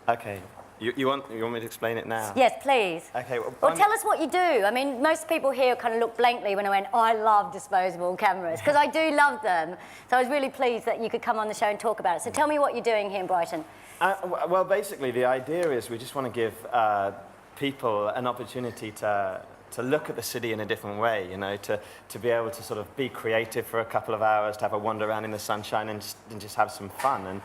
Okay. You want me to explain it now? Yes, please. Okay. Well, tell us what you do. I mean, most people here kind of look blankly when I went, oh, I love disposable cameras, because I do love them. So I was really pleased that you could come on the show and talk about it. So tell me what you're doing here in Brighton. Well, basically, the idea is we just want to give people an opportunity to look at the city in a different way, you know, to be able to sort of be creative for a couple of hours, to have a wander around in the sunshine and just have some fun. And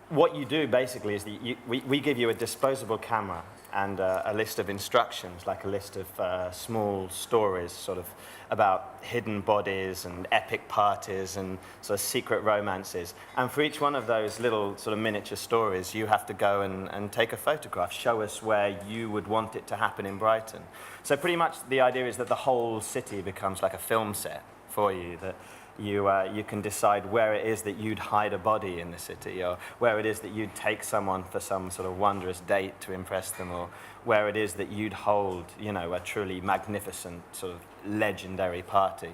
what you do basically is that we give you a disposable camera and a list of instructions, like a list of small stories sort of about hidden bodies and epic parties and sort of secret romances. And for each one of those little sort of miniature stories, you have to go and take a photograph, show us where you would want it to happen in Brighton. So pretty much the idea is that the whole city becomes like a film set for you, that you can decide where it is that you'd hide a body in the city, or where it is that you'd take someone for some sort of wondrous date to impress them, or where it is that you'd hold, you know, a truly magnificent sort of legendary party.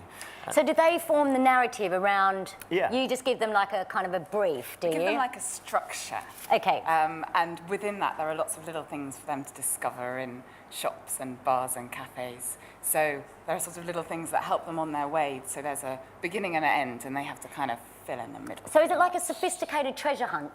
So do they form the narrative around, Yeah. You just give them like a kind of a brief, do you? Give them like a structure. Okay. And within that, there are lots of little things for them to discover in shops and bars and cafes. So there are sort of little things that help them on their way. So there's a beginning and an end, and they have to kind of fill in the middle. So is it like a sophisticated treasure hunt?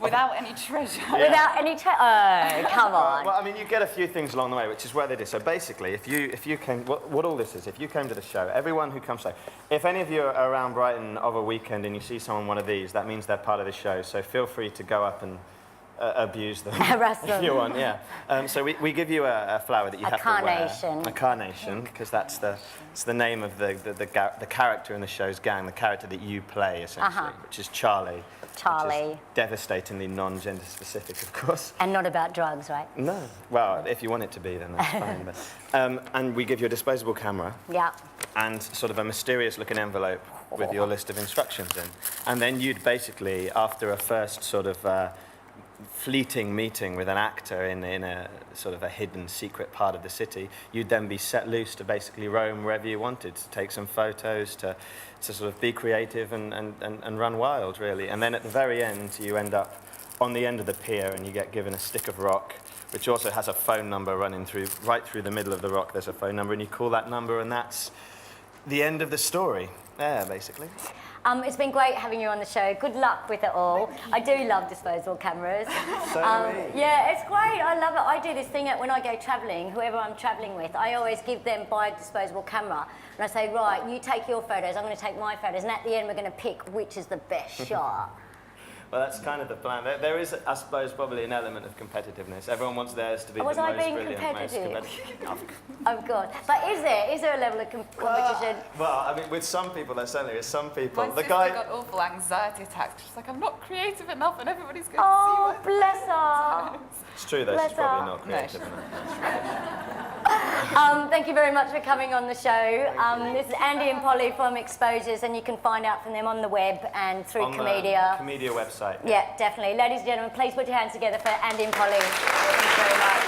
Without any treasure. Yeah. Without any oh, come on. Well, I mean, you get a few things along the way, which is where they do. So basically, if you came, what all this is, if you came to the show, everyone who comes, if any of you are around Brighton of a weekend and you see someone one of these, that means they're part of the show. So feel free to go up and abuse them. Harass them. If you want, yeah. So we give you a flower that you have to wear. Carnation. A carnation, because that's the name of the character in the show's gang, the character that you play, essentially, which is Charlie. Charlie. Which is devastatingly non-gender specific, of course. And not about drugs, right? No. Well, if you want it to be, then that's fine. But, and we give you a disposable camera. Yeah. And sort of a mysterious-looking envelope with your list of instructions in. And then you'd basically, after a first sort of fleeting meeting with an actor in a sort of a hidden secret part of the city, you'd then be set loose to basically roam wherever you wanted, to take some photos, to sort of be creative and run wild, really. And then at the very end, you end up on the end of the pier and you get given a stick of rock, which also has a phone number running through, right through the middle of the rock, there's a phone number, and you call that number, and that's the end of the story. Yeah, basically. It's been great having you on the show. Good luck with it all. I do love disposable cameras. So do we. Yeah, it's great. I love it. I do this thing when I go travelling, whoever I'm travelling with, I always give them a disposable camera. And I say, right, you take your photos, I'm going to take my photos, and at the end we're going to pick which is the best shot. Well, that's kind of the plan. There is, I suppose, probably an element of competitiveness. Everyone wants theirs to be the most brilliant, most competitive. Oh, God. But is there a level of competition? Well, I mean, with some people, there certainly is. Some people, My sister got awful anxiety attacks. She's like, I'm not creative enough, and everybody's going to see Oh, what... bless her. It's true, though. Bless She's probably her. not creative enough. Thank you very much for coming on the show. This is Andy and Polly from Exposures, and you can find out from them on the web and through Komedia. Komedia website. Yeah, definitely. Ladies and gentlemen, please put your hands together for Andy and Polly. Thank you very much.